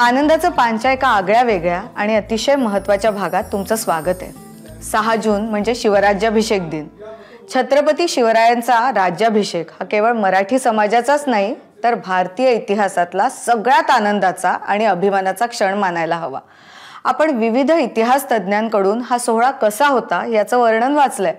आनंदाचं पानच्या एका आगळ्या वेगळ्या आणि अतिशय महत्त्वाच्या भागात तुमचं स्वागत आहे। 6 जून म्हणजे शिवराज्याभिषेक दिन। छत्रपती शिवरायांचा राज्याभिषेक हा केवळ मराठी समाजाचाच नाही तर भारतीय इतिहासातला सगळ्यात आनंदाचा आणि अभिमानाचा क्षण मानायला हवा। आपण विविध इतिहास तज्ञांकडून हा सोहळा कसा होता याचं वर्णन वाचलंय,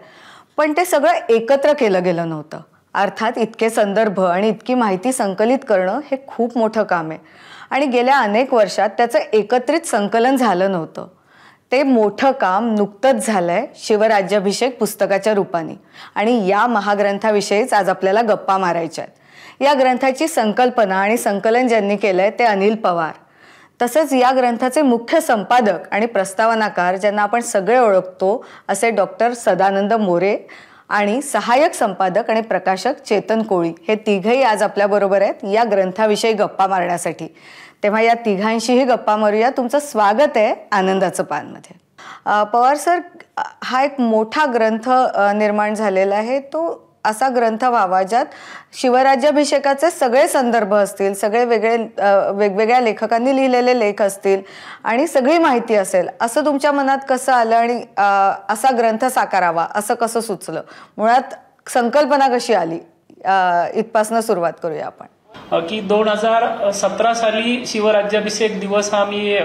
पण ते सगळं एकत्र केलं गेलं नव्हतं। अर्थात इतके संदर्भ आणि इतकी माहिती संकलित करणं हे खूप मोठं काम आहे आणि गेल्या अनेक वर्षात त्याचं एकत्रित संकलन झालं नव्हतं। ते मोठं काम नुकतंच झालंय शिवराज्याभिषेक पुस्तकाच्या रूपाने आणि या महाग्रंथाविषयीच आज आपल्याला गप्पा मारायच्या आहेत। या ग्रंथाची संकल्पना आणि संकलन ज्यांनी केलंय ते अनिल पवार, तसेच या ग्रंथाचे मुख्य संपादक आणि प्रस्तावनाकार ज्यांना आपण सगळे ओळखतो असे डॉक्टर सदानंद मोरे आणि सहाय्यक संपादक आणि प्रकाशक चेतन कोळी हे तिघही आज आपल्या बरोबर आहेत या ग्रंथाविषयी गप्पा मारण्यासाठी। तेव्हा या तिघांशीही गप्पा मारूया। तुमचं स्वागत आहे आनंदाचं पानमध्ये। पवार सर, हा एक मोठा ग्रंथ निर्माण झालेला आहे, तो असा ग्रंथ व्हावा ज्यात शिवराज्याभिषेकाचे सगळे संदर्भ असतील, सगळे वेगवेगळ्या लेखकांनी लिहिलेले लेख असतील आणि सगळी माहिती असेल, असं तुमच्या मनात कसं आलं आणि असा ग्रंथ साकारावा असं कसं सुचलं? मुळात संकल्पना कशी आली इथपासून सुरुवात करूया आपण। की 2017 साली शिवराज्याभिषेक दिवस हा मी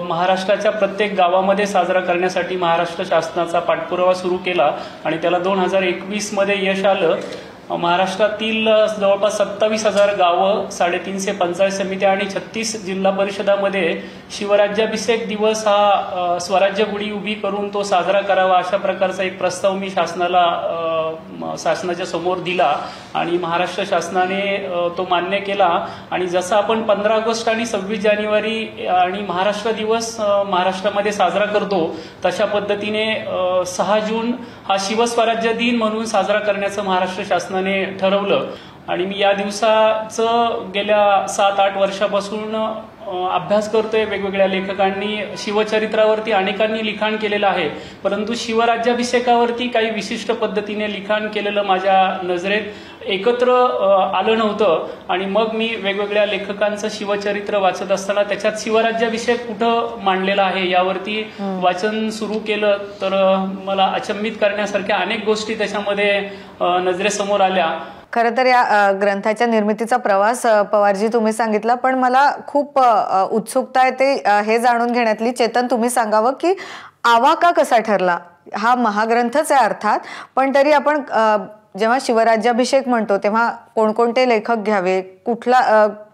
महाराष्ट्राच्या प्रत्येक गावामध्ये साजरा करण्यासाठी महाराष्ट्र शासनाचा पाठपुरावा सुरू केला आणि त्याला 2021 मध्ये यश आलं। महाराष्ट्रातील जवळपास 27,000 गावं, 350 पंचायत समित्या आणि 36 जिल्हा परिषदामध्ये शिवराज्याभिषेक दिवस हा स्वराज्य गुढी उभी करून तो साजरा करावा अशा प्रकारचा एक प्रस्ताव मी शासनाच्या समोर दिला आणि महाराष्ट्र शासनाने तो मान्य केला। आणि जसं आपण 15 ऑगस्ट आणि 26 जानेवारी आणि महाराष्ट्र दिवस महाराष्ट्रामध्ये साजरा करतो तशा पद्धतीने 6 जून हा शिवस्वराज्य दिन म्हणून साजरा करण्याचं महाराष्ट्र शासनाने ठरवलं। आणि मी या दिवसाचं गेल्या 7-8 वर्षापासून अभ्यास करतोय। वेगवेगळ्या लेखकांनी शिवचरित्रावरती अनेकांनी लिखाण केलेलं आहे, परंतु शिवराज्याभिषेकावरती काही विशिष्ट पद्धतीने लिखाण केलेलं माझ्या नजरेत एकत्र आलं नव्हतं। आणि मग मी वेगवेगळ्या लेखकांचं शिवचरित्र वाचत असताना त्याच्यात शिवराज्याभिषेक कुठं मांडलेला आहे यावरती वाचन सुरू केलं तर मला अचंबित करण्यासारख्या अनेक गोष्टी त्याच्यामध्ये नजरेसमोर आल्या। खरं तर या ग्रंथाच्या निर्मितीचा प्रवास पवारजी तुम्ही सांगितला, पण मला खूप उत्सुकता आहे ते हे जाणून घेण्यातली। चेतन, तुम्ही सांगावं की आवाका कसा ठरला? हा महाग्रंथच आहे अर्थात, पण तरी आपण जेव्हा शिवराज्याभिषेक म्हणतो तेव्हा कोणकोणते लेखक घ्यावे,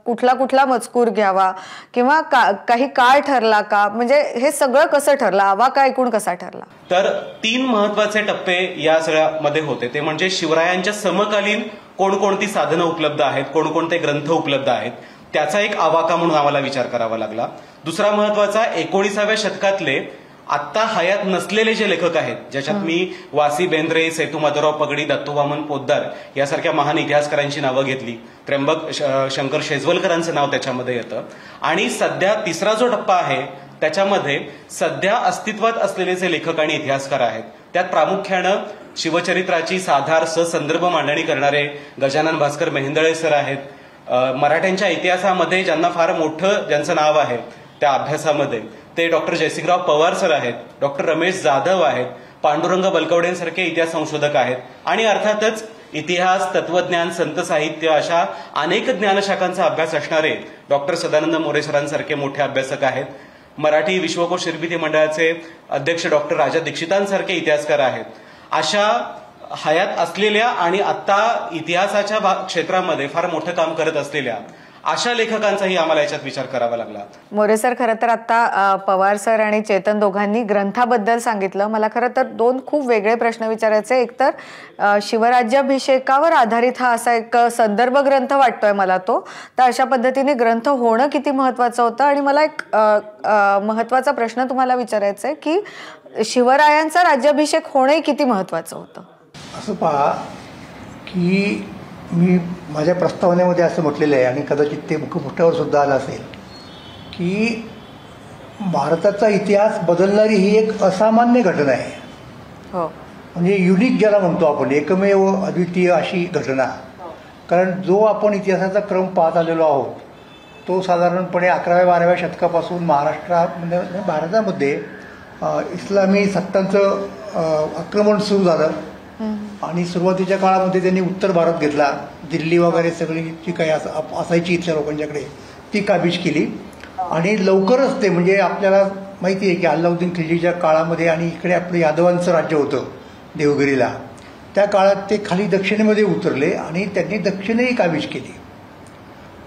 कुठला मजकूर घ्यावा किंवा काही काळ ठरला का? म्हणजे हे सगळं कसं ठरलं? आवाका एकूण कसा ठरला? तर 3 महत्वाचे टप्पे या सगळ्यामध्ये होते। ते म्हणजे शिवरायांच्या समकालीन कोणकोणती साधनं उपलब्ध आहेत, कोणकोणते ग्रंथ उपलब्ध आहेत, त्याचा एक आवाका म्हणून आम्हाला विचार करावा लागला। दुसरा महत्वाचा 19व्या शतकातले आत्ता हयात नसलेले जे लेखक आहेत, ज्याच्यात मी वासी बेंद्रे, सेतू माधवराव पगडी, दत्तूवामन पोद्दार यासारख्या महान इतिहासकारांची नावं घेतली। त्र्यंबक शंकर शेजवलकरांचं नाव त्याच्यामध्ये येतं। आणि सध्या तिसरा जो टप्पा आहे त्याच्यामध्ये सध्या अस्तित्वात असलेले जे लेखक आणि इतिहासकार आहेत त्यात प्रामुख्यानं शिवचरित्राची साधार ससंदर्भ मांडणी करणारे गजानन भास्कर मेहेंदळे सर आहेत। मराठ्यांच्या इतिहासामध्ये ज्यांना फार मोठं ज्यांचं नाव आहे त्या अभ्यासामध्ये ते डॉक्टर जयसिंगराव पवार सर आहेत, डॉक्टर रमेश जाधव आहेत, पांडुरंग बलकवडेंसारखे इतिहास संशोधक आहेत आणि अर्थातच इतिहास, तत्वज्ञान, संत साहित्य अशा अनेक ज्ञानशाखांचा अभ्यास असणारे डॉक्टर सदानंद मोरे सरांसारखे मोठे अभ्यासक आहेत। मराठी विश्वकोश निर्मिती मंडळाचे अध्यक्ष डॉक्टर राजा दीक्षितांसारखे इतिहासकार आहेत। अशा हयात असलेल्या आणि आता इतिहासाच्या क्षेत्रामध्ये फार मोठं काम करत असलेल्या अशा लेखकांचाही आम्हाला याच्यात विचार करावा लागला। मोरे सर, खरं तर आता पवार सर आणि चेतन दोघांनी ग्रंथाबद्दल सांगितलं। मला खरं तर 2 खूप वेगळे प्रश्न विचारायचे। एक तर शिवराज्याभिषेकावर आधारित हा असा एक संदर्भ ग्रंथ वाटतोय मला तो, तर अशा पद्धतीने ग्रंथ होणं किती महत्वाचं होतं? आणि मला एक महत्वाचा प्रश्न तुम्हाला विचारायचा आहे की शिवरायांचा राज्याभिषेक होणंही किती महत्वाचं होतं? असं पहा की मी माझ्या प्रस्तावनेमध्ये असं म्हटलेलं आहे आणि कदाचित ते मुखपृष्ठावर सुद्धा आलं असेल की भारताचा इतिहास बदलणारी ही एक असामान्य घटना आहे। म्हणजे युनिक ज्याला म्हणतो आपण, एकमेव अद्वितीय अशी घटना। कारण जो आपण इतिहासाचा क्रम पाहत आलेलो आहोत तो साधारणपणे 11व्या-12व्या शतकापासून महाराष्ट्रामध्ये भारतामध्ये इस्लामी सत्तांचं आक्रमण सुरू झालं आणि सुरुवातीच्या काळामध्ये त्यांनी उत्तर भारत घेतला. दिल्ली वगैरे सगळी जी काही असायची इथल्या लोकांच्याकडे ती काबीज केली आणि लवकरच ते म्हणजे आपल्याला माहिती आहे की अल्लाउद्दीन खिलजीच्या काळामध्ये आणि इकडे आपलं यादवांचं राज्य होतं देवगिरीला, त्या काळात ते खाली दक्षिणेमध्ये उतरले आणि त्यांनी दक्षिणेही काबीज केली.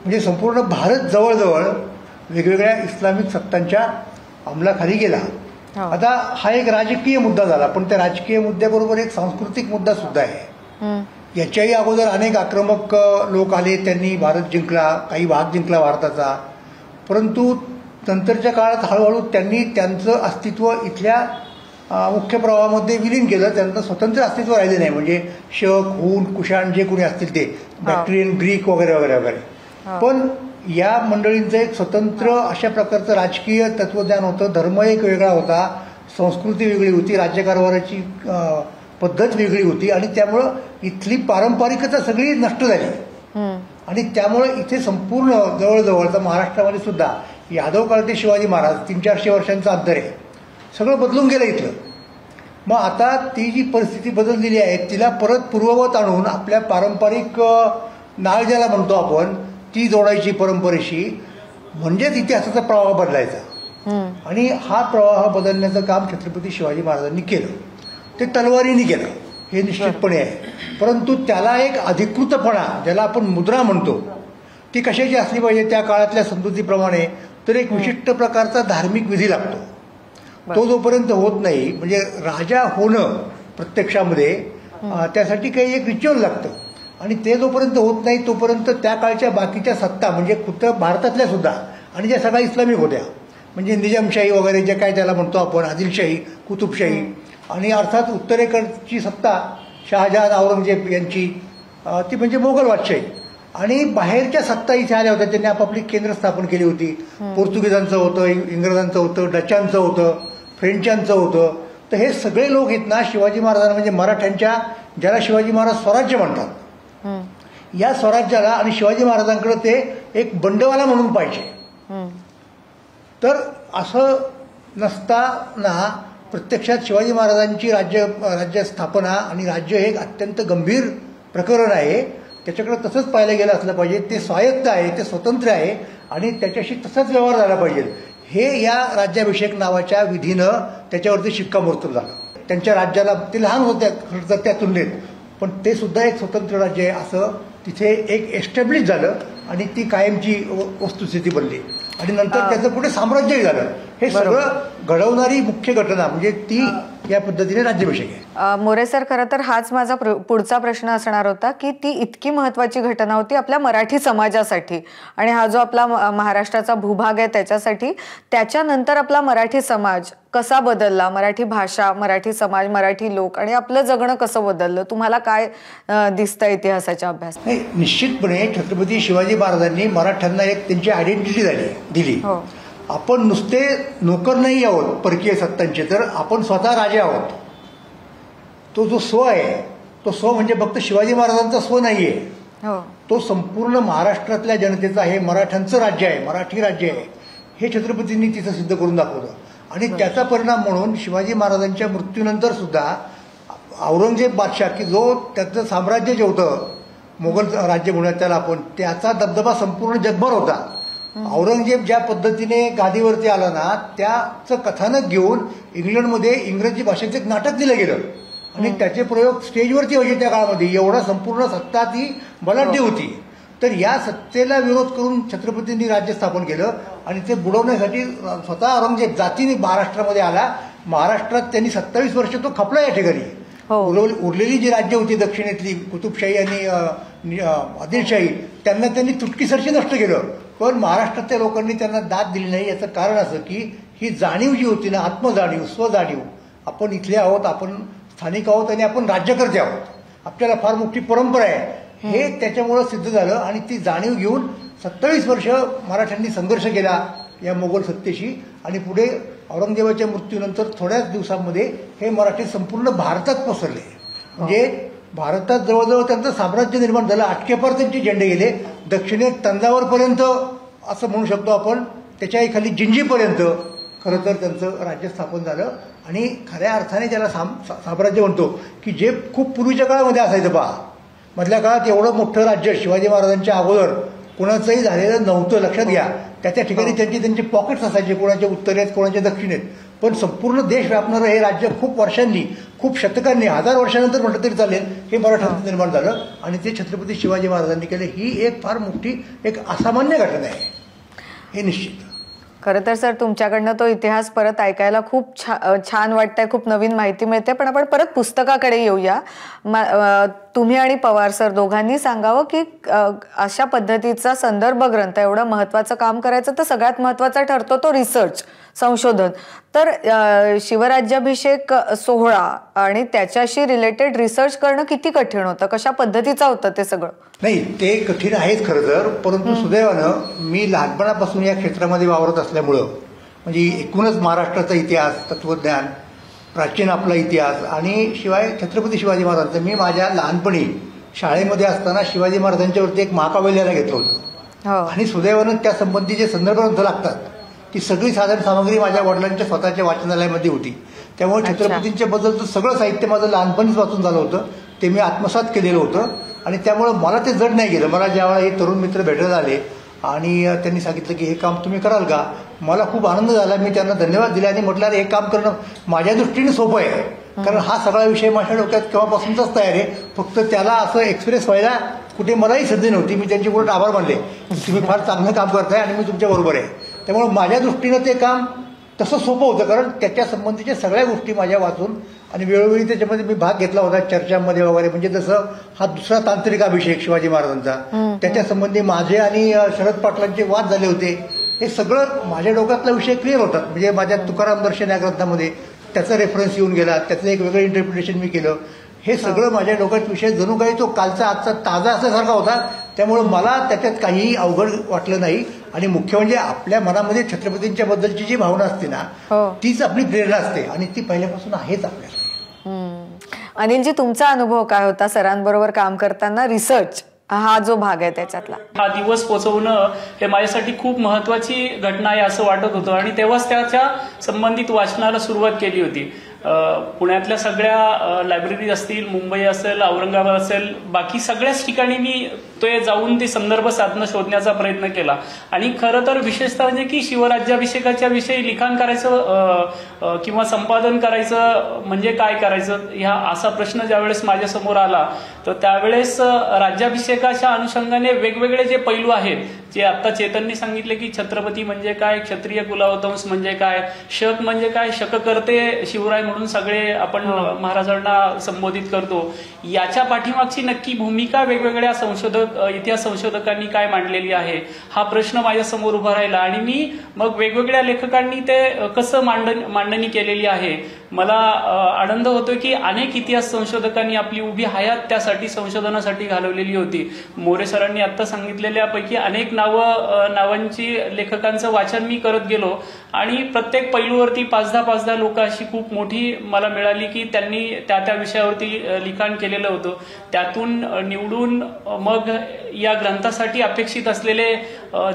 म्हणजे संपूर्ण भारत जवळजवळ वेगवेगळ्या इस्लामिक सत्तांच्या अंमलाखाली गेला. आता हा एक राजकीय मुद्दा झाला, पण त्या राजकीय मुद्द्याबरोबर एक सांस्कृतिक मुद्दा सुद्धा आहे. याच्याही अगोदर अनेक आक्रमक लोक आले, त्यांनी भारत जिंकला, काही भाग जिंकला भारताचा, परंतु नंतरच्या काळात हळूहळू त्यांनी त्यांचं अस्तित्व इथल्या मुख्य प्रवाहामध्ये विलीन केलं. त्यांचं स्वतंत्र अस्तित्व राहिले नाही. म्हणजे शक, हून, कुशाण जे कोणी असतील ते बॅक्टेरियन, ग्रीक वगैरे वगैरे वगैरे. पण या मंडळींचं एक स्वतंत्र अशा प्रकारचं राजकीय तत्वज्ञान होतं. धर्म एक वेगळा होता, संस्कृती वेगळी होती, राज्यकारभाराची पद्धत वेगळी होती आणि त्यामुळं इथली पारंपरिकता सगळी नष्ट झाली. आणि त्यामुळे इथे संपूर्ण जवळजवळचा महाराष्ट्रामध्ये सुद्धा यादव काळ ते शिवाजी महाराज 300-400 वर्षांचं अंतर आहे, सगळं बदलून गेलं इथलं. मग आता ती जी परिस्थिती बदललेली आहे तिला परत पूर्ववत आणून आपल्या पारंपरिक नाळ ज्याला म्हणतो आपण ती जोडायची परंपरेशी, म्हणजेच इतिहासाचा प्रवाह बदलायचा. आणि हा प्रवाह बदलण्याचं काम छत्रपती शिवाजी महाराजांनी केलं. ते तलवारीने केलं हे निश्चितपणे आहे, परंतु त्याला एक अधिकृतपणा ज्याला आपण मुद्रा म्हणतो ती कशाची असली पाहिजे त्या काळातल्या समजुतीप्रमाणे, तर एक विशिष्ट प्रकारचा धार्मिक विधी लागतो. तो जोपर्यंत होत नाही, म्हणजे राजा होणं प्रत्यक्षामध्ये त्यासाठी काही एक रिच्युअल लागतं आणि ते जोपर्यंत होत नाही तोपर्यंत त्या काळच्या बाकीच्या सत्ता म्हणजे खुद्द भारतातल्या सुद्धा आणि ज्या सगळ्या इस्लामिक होत्या म्हणजे निजामशाही वगैरे जे काय त्याला म्हणतो आपण, आदिलशाही, कुतुबशाही आणि अर्थात उत्तरेकडची सत्ता शहाजहान, औरंगजेब यांची ती म्हणजे मोगल बादशाही आणि बाहेरच्या सत्ता इथे आल्या होत्या. त्यांनी आपापली केंद्र स्थापन केली होती. पोर्तुगीजांचं होतं, इंग्रजांचं होतं, डचांचं होतं, फ्रेंचांचं होतं. तर हे सगळे लोक आहेत ना शिवाजी महाराजांना म्हणजे मराठ्यांच्या ज्याला शिवाजी महाराज स्वराज्य म्हणतात या स्वराज्याला आणि शिवाजी महाराजांकडे ते एक बंडवाला म्हणून पाहिजे. तर असं नसताना प्रत्यक्षात शिवाजी महाराजांची राज्य स्थापना आणि राज्य हे एक अत्यंत गंभीर प्रकरण आहे. त्याच्याकडे तसंच पाहिलं गेलं असलं पाहिजे. ते स्वायत्त आहे, ते स्वतंत्र आहे आणि त्याच्याशी तसाच व्यवहार झाला पाहिजे. हे या राज्याभिषेक नावाच्या विधीनं त्याच्यावरती शिक्कामोर्तब झालं. त्यांच्या राज्याला ते लहान होत्या त्या तुलनेत, पण ते सुद्धा एक स्वतंत्र राज्य आहे असं तिथे एक एस्टॅब्लिश झालं आणि ती कायमची वस्तुस्थिती बनली आणि नंतर त्याचं पुढे साम्राज्यही झालं. हे सगळं घडवणारी मुख्य घटना म्हणजे ती या पद्धतीने राज्याभिषेक आहे. मोरे सर, खरं तर हाच माझा पुढचा प्रश्न असणार होता की ती इतकी महत्वाची घटना होती आपल्या मराठी समाजासाठी आणि हा जो आपला महाराष्ट्राचा भूभाग आहे त्याच्यासाठी, त्याच्यानंतर आपला मराठी समाज कसा बदलला, मराठी भाषा, मराठी समाज, मराठी लोक आणि आपलं जगणं कसं बदललं, तुम्हाला काय दिसतं इतिहासाच्या अभ्यास? नाही, निश्चितपणे छत्रपती शिवाजी महाराजांनी मराठ्यांना एक त्यांची आयडेंटिटी दिली. आपण नुसते नोकर नाही आहोत परकीय सत्तांचे, तर आपण स्वतः राजे आहोत. तो जो स्व आहे तो स्व म्हणजे फक्त शिवाजी महाराजांचा स्व नाहीये, तो संपूर्ण महाराष्ट्रातल्या जनतेचा आहे. मराठ्यांचं राज्य आहे, मराठी राज्य आहे हे छत्रपतींनी तिथं सिद्ध करून दाखवलं. आणि त्याचा परिणाम म्हणून शिवाजी महाराजांच्या मृत्यूनंतर सुद्धा औरंगजेब बादशाह की जो त्याचं साम्राज्य जे होतं मोगल राज्य म्हणूयात त्याला आपण, त्याचा दबदबा संपूर्ण जगभर होता. औरंगजेब ज्या पद्धतीने गादीवरती आला ना त्याचं कथानक घेऊन इंग्लंडमध्ये इंग्रजी भाषेचं एक नाटक दिलं गेलं आणि त्याचे प्रयोग स्टेजवरती व्हायचे त्या काळामध्ये. एवढा संपूर्ण सत्ता ती बलाढ्य होती. तर या सत्तेला विरोध करून छत्रपतींनी राज्य स्थापन केलं आणि ते बुडवण्यासाठी स्वतः औरंगजेब जातीने महाराष्ट्रामध्ये आला. महाराष्ट्रात त्यांनी 27 वर्ष तो खपला या ठिकाणी. उरलेली जी राज्य होती दक्षिणेतली कुतुबशाही आणि आदिलशाही त्यांना त्यांनी चुटकीसरशी नष्ट केलं. पण महाराष्ट्रातल्या लोकांनी त्यांना दाद दिली नाही. याचं कारण असं की ही जाणीव जी होती ना, आत्मजाणीव, स्वजाणीव, आपण इथले आहोत, आपण स्थानिक आहोत आणि आपण राज्यकर्ते आहोत, आपल्याला फार मोठी परंपरा आहे, हे त्याच्यामुळं सिद्ध झालं. आणि ती जाणीव घेऊन 27 वर्ष मराठ्यांनी संघर्ष केला या मोगल सत्तेशी आणि पुढे औरंगजेबाच्या मृत्यूनंतर थोड्याच दिवसांमध्ये हे मराठी संपूर्ण भारतात पसरले. म्हणजे भारतात जवळजवळ त्यांचं साम्राज्य निर्माण झालं. आटकेपार त्यांचे झेंडे गेले. दक्षिणेत तंजावरपर्यंत असं म्हणू शकतो आपण, त्याच्याही खाली जिंजीपर्यंत खरं तर त्यांचं राज्य स्थापन झालं. आणि खऱ्या अर्थाने त्याला साम्राज्य म्हणतो की जे खूप पूर्वीच्या काळामध्ये असायचं पहा. मधल्या काळात एवढं मोठं राज्य शिवाजी महाराजांच्या अगोदर कोणाचंही झालेलं नव्हतं. लक्षात घ्या, त्या ठिकाणी त्यांची पॉकेट्स असायचे, कोणाच्या उत्तरेत कोणाच्या दक्षिणेत, पण संपूर्ण देश व्यापणारं हे राज्य खूप वर्षांनी, खूप शतकांनी, 1000 वर्षानंतर म्हटलं तरी चालेल, हे मराठ्यांचं निर्माण झालं. आणि ते छत्रपती शिवाजी महाराजांनी केलं. ही एक फार मोठी, एक असामान्य घटना आहे, हे निश्चित. खरं तर सर, तुमच्याकडनं तो इतिहास परत ऐकायला खूप छान वाटतंय, खूप नवीन माहिती मिळते. पण आपण परत पुस्तकाकडे येऊया. तुम्ही आणि पवार सर दोघांनी सांगावं की अशा पद्धतीचा संदर्भ ग्रंथ, एवढं महत्त्वाचं काम करायचं तर सगळ्यात महत्त्वाचा ठरतो तो रिसर्च, संशोधन. तर शिवराज्याभिषेक सोहळा आणि त्याच्याशी रिलेटेड रिसर्च करणं किती कठीण होतं? कशा पद्धतीचं होतं ते सगळं? नाही, ते कठीण आहेच खरं तर, परंतु सुदैवानं मी लहानपणापासून या क्षेत्रामध्ये वावरत असल्यामुळं, म्हणजे एकूणच महाराष्ट्राचा इतिहास, तत्वज्ञान, प्राचीन आपला इतिहास आणि शिवाय छत्रपती शिवाजी महाराजांचं, मी माझ्या लहानपणी शाळेमध्ये असताना शिवाजी महाराजांच्यावरती एक महाकाव्य लिहायला घेतलं होतं. आणि सुदैवानं त्या संबंधी जे संदर्भ ग्रंथ लागतात ती सगळी साधन सामग्री माझ्या वडिलांच्या स्वतःच्या वाचनालयामध्ये होती. त्यामुळे छत्रपतींच्या बद्दलचं सगळं साहित्य माझं लहानपणीच वाचून झालं होतं. ते मी आत्मसात केलेलं होतं आणि त्यामुळं मला ते जड नाही गेलं. मला ज्यावेळेला हे तरुण मित्र भेटायला आले आणि त्यांनी सांगितलं की हे काम तुम्ही कराल का, मला खूप आनंद झाला. मी त्यांना धन्यवाद दिले आणि म्हटलं अरे हे काम करणं माझ्या दृष्टीने सोपं आहे, कारण हा सगळा विषय माझ्या डोक्यात केव्हापासूनच तयार आहे. फक्त त्याला असं एक्सप्रेस व्हायला कुठे मलाही संधी नव्हती. मी त्यांचे कुठे आभार मानले, तुम्ही फार चांगलं काम करताय आणि मी तुमच्या बरोबर आहे. त्यामुळे माझ्या दृष्टीनं ते काम तसं सोपं होतं, कारण त्याच्या संबंधीच्या सगळ्या गोष्टी माझ्या वाचून आणि वेळोवेळी त्याच्यामध्ये मी भाग घेतला होता चर्चांमध्ये वगैरे. म्हणजे जसं हा दुसरा तांत्रिक अभिषेक शिवाजी महाराजांचा, त्याच्या संबंधी माझे आणि शरद पाटलांचे वाद झाले होते. हे सगळं माझ्या डोक्यातला विषय क्लिअर होतात. म्हणजे माझ्या तुकाराम दर्शन या ग्रंथामध्ये त्याचा रेफरन्स येऊन गेला, त्याचं एक वेगळं इंटरप्रिटेशन मी केलं. हे सगळं माझ्या डोक्यात विषय जणू काही तो कालचा आजचा ताजा असल्यासारखा होता. त्यामुळे मला त्याच्यात काहीही अवघड वाटलं नाही. आणि मुख्य म्हणजे आपल्या मनामध्ये छत्रपतींच्या बद्दलची जी भावना असते ना, तीच आपली प्रेरणा असते आणि ती पहिल्यापासून आहेच आपल्याला. अनिलजी, तुमचा अनुभव काय होता सरांबरोबर काम करताना? रिसर्च हा जो भाग आहे त्याच्यातला, हा दिवस पोचवणं हे माझ्यासाठी खूप महत्वाची घटना आहे असं वाटत होतं. आणि तेव्हाच त्याच्या संबंधित वाचनाला सुरुवात केली होती. पुण्यातल्या सगळ्या लायब्ररी असतील, मुंबई असेल, औरंगाबाद असेल, बाकी सगळ्याच ठिकाणी मी ते जाऊन ते संदर्भ साधनं शोधण्याचा प्रयत्न केला. आणि खरं तर विशेषतः म्हणजे की शिवराज्याभिषेकाच्या विषयी लिखाण करायचं किंवा संपादन करायचं म्हणजे काय करायचं, ह्या असा प्रश्न ज्यावेळेस माझ्यासमोर आला तर त्यावेळेस राज्याभिषेकाच्या अनुषंगाने वेगवेगळे जे पैलू आहेत, जे आता चेतननी सांगितले की छत्रपती म्हणजे काय, क्षत्रिय कुलावतंस म्हणजे काय, शक म्हणजे काय, शककर्ते शिवराय म्हणून सगळे आपण महाराजांना संबोधित करतो, याच्या पाठीमागची नक्की भूमिका वेगवेगळ्या इतिहास संशोधकांनी काय मांडलेली आहे, हा प्रश्न माझ्यासमोर उभा राहिला. आणि मी मग वेगवेगळ्या लेखकांनी ते कसं मांडणी केलेली आहे. मला आनंद होतो की अनेक इतिहास संशोधकांनी आपली उभी हयात त्यासाठी संशोधनासाठी घालवलेली होती. मोरे सरांनी आता सांगितलेल्यापैकी अनेक नावांची लेखकांचं वाचन मी करत गेलो आणि प्रत्येक पैलूवरती 5-10 लोक अशी खूप मोठी मला मिळाली की त्यांनी त्या विषयावरती लिखाण केलेलं होतं. त्यातून निवडून मग या ग्रंथासाठी अपेक्षित असलेले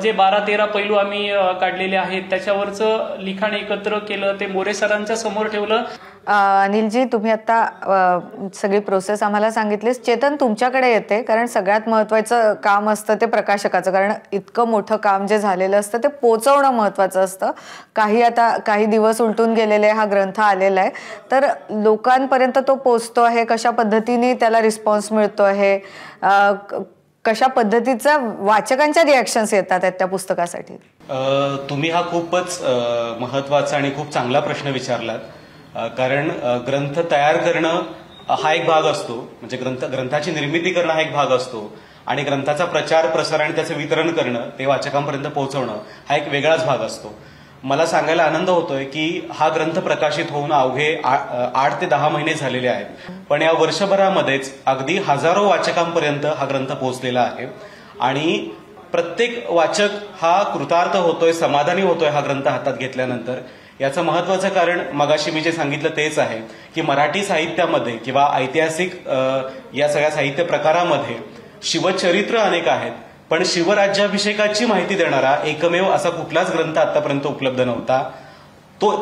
जे 12-13 पैलू आम्ही काढलेले आहेत त्याच्यावरचं लिखाण एकत्र केलं, ते मोरे सरांच्या समोर ठेवलं. अनिलजी, तुम्ही आता सगळी प्रोसेस आम्हाला सांगितलीस. चेतन, तुमच्याकडे येते, कारण सगळ्यात महत्त्वाचं काम असतं ते प्रकाशकाचं, कारण इतकं मोठं काम जे झालेलं असतं ते पोचवणं महत्त्वाचं असतं. काही दिवस उलटून गेलेले, हा ग्रंथ आलेला आहे, तर लोकांपर्यंत तो पोचतो आहे, कशा पद्धतीने त्याला रिस्पॉन्स मिळतो आहे, कशा पद्धतीचा वाचकांच्या रिॲक्शन्स येतात आहेत त्या पुस्तकासाठी? तुम्ही हा खूपच महत्त्वाचा आणि खूप चांगला प्रश्न विचारलात. कारण ग्रंथ तयार करणं हा एक भाग असतो, म्हणजे ग्रंथाची निर्मिती करणं हा एक भाग असतो आणि ग्रंथाचा प्रचार प्रसार आणि त्याचं वितरण करणं, ते वाचकांपर्यंत पोहोचवणं हा एक वेगळाच भाग असतो. मला सांगायला आनंद होतोय की हा ग्रंथ प्रकाशित होऊन अवघे 8 ते 10 महिने झालेले आहेत, पण या वर्षभरामध्येच अगदी हजारो वाचकांपर्यंत हा ग्रंथ पोहोचलेला आहे आणि प्रत्येक वाचक हा कृतार्थ होतोय, समाधानी होतोय हा ग्रंथ हातात घेतल्यानंतर. याचं महत्वाचं कारण मगाशी मी जे सांगितलं तेच आहे की मराठी साहित्यामध्ये किंवा ऐतिहासिक या सगळ्या साहित्य प्रकारामध्ये शिवचरित्र अनेक आहेत, पण शिवराज्याभिषेकाची माहिती देणारा एकमेव असा कुठलाच ग्रंथ आतापर्यंत उपलब्ध नव्हता.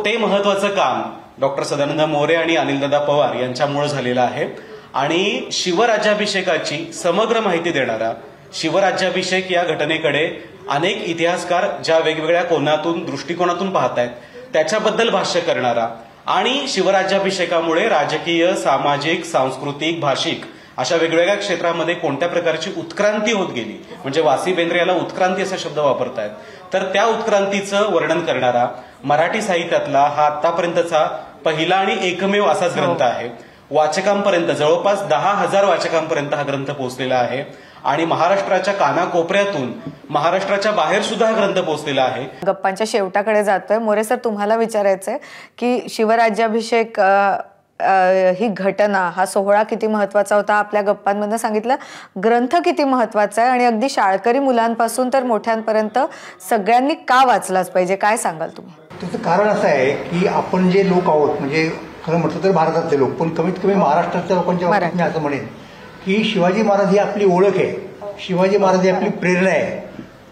ते महत्वाचं काम डॉक्टर सदानंद मोरे आणि अनिलदादा पवार यांच्यामुळे झालेलं आहे. आणि शिवराज्याभिषेकाची समग्र माहिती देणारा, शिवराज्याभिषेक या घटनेकडे अनेक इतिहासकार ज्या वेगवेगळ्या दृष्टिकोनातून पाहतायत त्याच्याबद्दल भाष्य करणारा आणि शिवराज्याभिषेकामुळे राजकीय, सामाजिक, सांस्कृतिक, भाषिक अशा वेगवेगळ्या क्षेत्रामध्ये कोणत्या प्रकारची उत्क्रांती होत गेली, म्हणजे वासी बेंद्रे याला उत्क्रांती असा शब्द वापरतायत, तर त्या उत्क्रांतीचं वर्णन करणारा मराठी साहित्यातला हा आतापर्यंतचा पहिला आणि एकमेव असाच ग्रंथ आहे. वाचकांपर्यंत जवळपास 10,000 वाचकांपर्यंत हा ग्रंथ पोहोचलेला आहे आणि महाराष्ट्राच्या कानाकोपऱ्यातून महाराष्ट्राच्या बाहेर सुद्धा हा ग्रंथ पोहोचलेला आहे. गप्पांच्या शेवटाकडे जातोय. मोरे सर, तुम्हाला विचारायचंय की शिवराज्याभिषेक ही घटना, हा सोहळा किती महत्वाचा होता, आपल्या गप्पांमधनं सांगितलं. ग्रंथ किती महत्वाचा आहे आणि अगदी शाळकरी मुलांपासून तर मोठ्यांपर्यंत सगळ्यांनी का वाचलाच पाहिजे, काय सांगाल तुम्ही? त्याचं कारण असं आहे की आपण जे लोक आहोत, म्हणजे खरं म्हटलं तर भारतातले लोक, पण कमीत कमी महाराष्ट्रातल्या लोकांच्या बाबतीत मी असं म्हणेन की शिवाजी महाराज ही आपली ओळख आहे, शिवाजी महाराज ही आपली प्रेरणा आहे.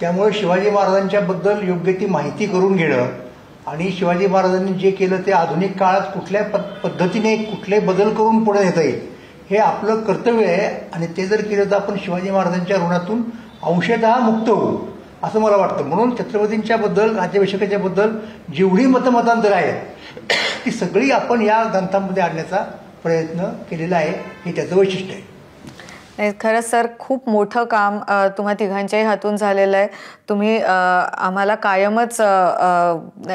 त्यामुळे शिवाजी महाराजांच्या बद्दल योग्य ती माहिती करून घेणं आणि शिवाजी महाराजांनी जे केलं ते आधुनिक काळात कुठल्या पद्धतीने कुठले बदल करून पुढे नेता येईल हे आपलं कर्तव्य आहे. आणि ते जर केलं तर आपण शिवाजी महाराजांच्या ऋणातून अंशतः मुक्त होऊ असं मला वाटतं. म्हणून छत्रपतींच्या बद्दल, राज्याभिषेकाच्या बद्दल जेवढी मतांतर आहेत ती सगळी आपण या ग्रंथामध्ये आणण्याचा प्रयत्न केलेला आहे, हे त्याचं वैशिष्ट्य आहे. खरंच सर, खूप मोठं काम तुम्हा तिघांच्याही हातून झालेलं आहे. तुम्ही आम्हाला कायमच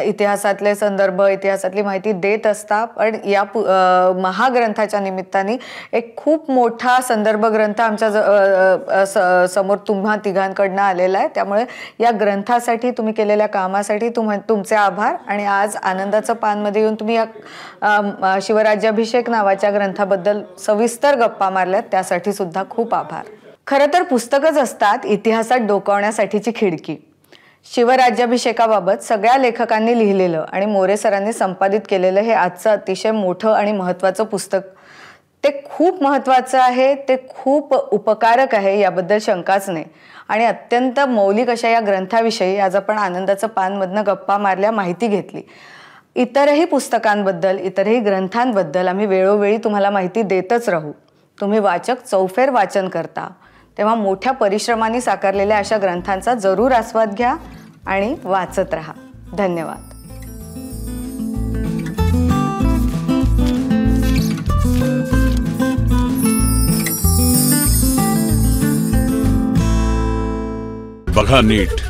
इतिहासातले संदर्भ, इतिहासातली माहिती देत असता, पण या महाग्रंथाच्या निमित्ताने एक खूप मोठा संदर्भ ग्रंथ आमच्या समोर तुम्हा तिघांकडनं आलेला आहे. त्यामुळे या ग्रंथासाठी तुम्ही केलेल्या कामासाठी तुमचे आभार. आणि आज आनंदाचं पानमध्ये येऊन तुम्ही या शिवराज्याभिषेक नावाच्या ग्रंथाबद्दल सविस्तर गप्पा मारल्यात, त्यासाठी सुद्धा खूप आभार. खरं तर पुस्तकच असतात इतिहासात डोकावण्यासाठीची खिडकी. शिवराज्याभिषेकाबाबत सगळ्या लेखकांनी लिहिलेलं आणि मोरे सरांनी संपादित केलेलं हे आजचं अतिशय मोठं आणि महत्त्वाचं पुस्तक. ते खूप महत्त्वाचं आहे, ते खूप उपकारक आहे, याबद्दल शंकाच नाही. आणि अत्यंत मौलिक अशा या ग्रंथाविषयी आज आपण आनंदाचं पानमधनं गप्पा मारल्या, माहिती घेतली. इतरही पुस्तकांबद्दल, इतरही ग्रंथांबद्दल आम्ही वेळोवेळी तुम्हाला माहिती देतच राहू. तुम्ही वाचक चौफेर वाचन करता, तेव्हा मोठ्या परिश्रमाने साकारलेल्या अशा ग्रंथांचा जरूर आस्वाद घ्या आणि वाचत राहा. धन्यवाद. बघा नीट,